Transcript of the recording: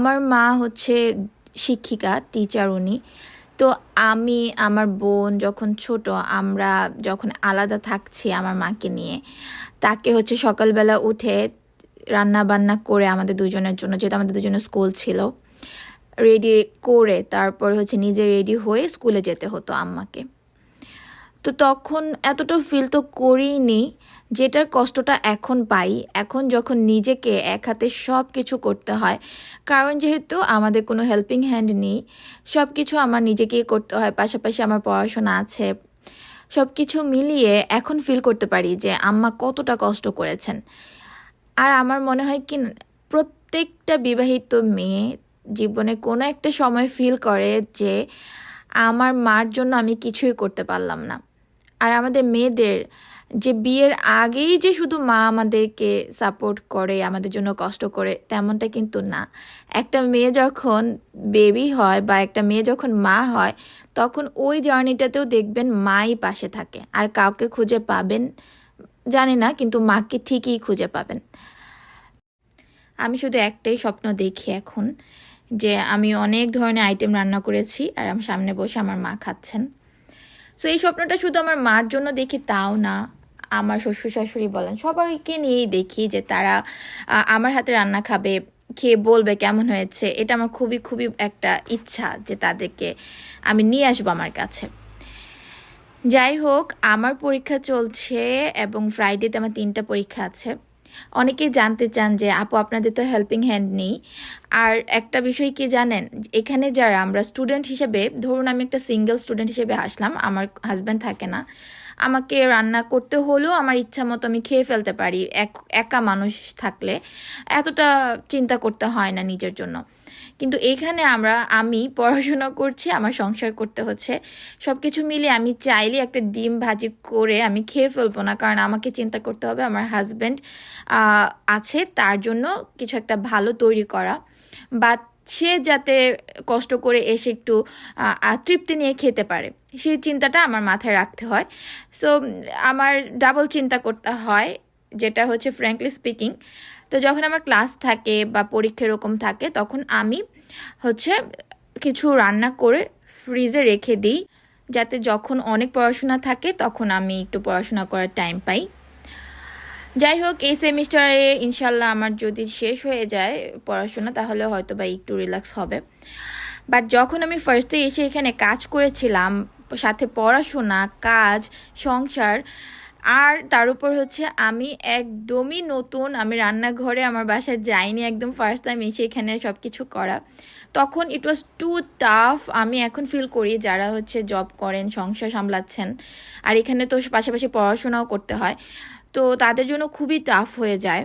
আমার মা হচ্ছে শিক্ষিকা, টিচার উনি। তো আমি, আমার বোন যখন ছোট, আমরা যখন আলাদা থাকছি আমার মাকে নিয়ে, তাকে হচ্ছে সকালবেলা উঠে রান্না বান্না করে আমাদের দুজনের জন্য, যেহেতু আমাদের দুজনের স্কুল ছিল, রেডি করে তারপর হচ্ছে নিজে রেডি হয়ে স্কুলে যেতে হতো আম্মাকে। তো তখন এতটা ফিল তো করিনি, যেটার কষ্টটা এখন পাই এখন যখন নিজেকে এক হাতে সব কিছু করতে হয়। কারণ যেহেতু আমাদের কোনো হেল্পিং হ্যান্ড নেই, সব কিছু আমার নিজেকেই করতে হয়, পাশাপাশি আমার পড়াশোনা আছে। সব কিছু মিলিয়ে এখন ফিল করতে পারি যে আম্মা কতটা কষ্ট করেছেন। আর আমার মনে হয় কি, প্রত্যেকটা বিবাহিত মেয়ে জীবনে কোনো একটা সময় ফিল করে যে আমার মার জন্য আমি কিছুই করতে পারলাম না। আর আমাদের মেয়েদের যে বিয়ের আগেই যে শুধু মা আমাদেরকে সাপোর্ট করে, আমাদের জন্য কষ্ট করে, তেমনটা কিন্তু না। একটা মেয়ে যখন বেবি হয় বা একটা মেয়ে যখন মা হয়, তখন ওই জার্নিটাতেও দেখবেন মাই পাশে থাকে। আর কাউকে খুঁজে পাবেন জানি না, কিন্তু মাকে ঠিকই খুঁজে পাবেন। আমি শুধু একটাই স্বপ্ন দেখি এখন, যে আমি অনেক ধরনের আইটেম রান্না করেছি আর আমার সামনে বসে আমার মা খাচ্ছেন। সো এই স্বপ্নটা শুধু আমার মার জন্য দেখি তাও না, আমার শ্বশুর শাশুড়ি বলেন সবাইকে নিয়েই দেখি যে তারা আমার হাতে রান্না খাবে, খেয়ে বলবে কেমন হয়েছে। এটা আমার খুবই খুবই একটা ইচ্ছা যে তাদেরকে আমি নিয়ে আসবো আমার কাছে। যাই হোক, আমার পরীক্ষা চলছে এবং ফ্রাইডেতে আমার 3টা পরীক্ষা আছে। অনেকেই জানতে চান যে আপু আপনাদের তো হেল্পিং হ্যান্ড নেই। আর একটা বিষয় কি জানেন, এখানে যারা আমরা স্টুডেন্ট হিসেবে, ধরুন আমি একটা সিঙ্গেল স্টুডেন্ট হিসেবে আসলাম, আমার হাজব্যান্ড থাকে না, আমাকে রান্না করতে হলেও আমার ইচ্ছা মতো আমি খেয়ে ফেলতে পারি। একা মানুষ থাকলে এতটা চিন্তা করতে হয় না নিজের জন্য। কিন্তু এখানে আমি পড়াশোনা করছি, আমার সংসার করতে হচ্ছে, সব কিছু মিলিয়ে আমি চাইলে একটা ডিম ভাজি করে আমি খেয়ে ফেলবো না, কারণ আমাকে চিন্তা করতে হবে আমার হাজব্যান্ড আছে, তার জন্য কিছু একটা ভালো তৈরি করা, বা সে যাতে কষ্ট করে এসে একটু তৃপ্তি নিয়ে খেতে পারে, সেই চিন্তাটা আমার মাথায় রাখতে হয়। সো আমার ডাবল চিন্তা করতে হয়, যেটা হচ্ছে ফ্র্যাঙ্কলি স্পিকিং। তো যখন আমার ক্লাস থাকে বা পরীক্ষা এরকম থাকে, তখন আমি হচ্ছে কিছু রান্না করে ফ্রিজে রেখে দিই, যাতে যখন অনেক পড়াশোনা থাকে তখন আমি একটু পড়াশোনা করার টাইম পাই। যাই হোক, এই সেমিস্টারে ইনশাল্লাহ আমার যদি শেষ হয়ে যায় পড়াশোনা, তাহলে হয়তো বা একটু রিল্যাক্স হবে। বাট যখন আমি ফার্স্টে এসে এখানে কাজ করেছিলাম, সাথে পড়াশোনা, কাজ, সংসার, আর তার উপর হচ্ছে আমি একদমই নতুন, আমি রান্নাঘরে আমার বাসায় যাইনি, একদম ফার্স্ট টাইম এসে এখানে সব কিছু করা, তখন ইট ওয়াজ টু টাফ। আমি এখন ফিল করি যারা হচ্ছে জব করেন, সংসার সামলাচ্ছেন, আর এখানে তো পাশাপাশি পড়াশোনাও করতে হয়, তো তাদের জন্য খুবই টাফ হয়ে যায়।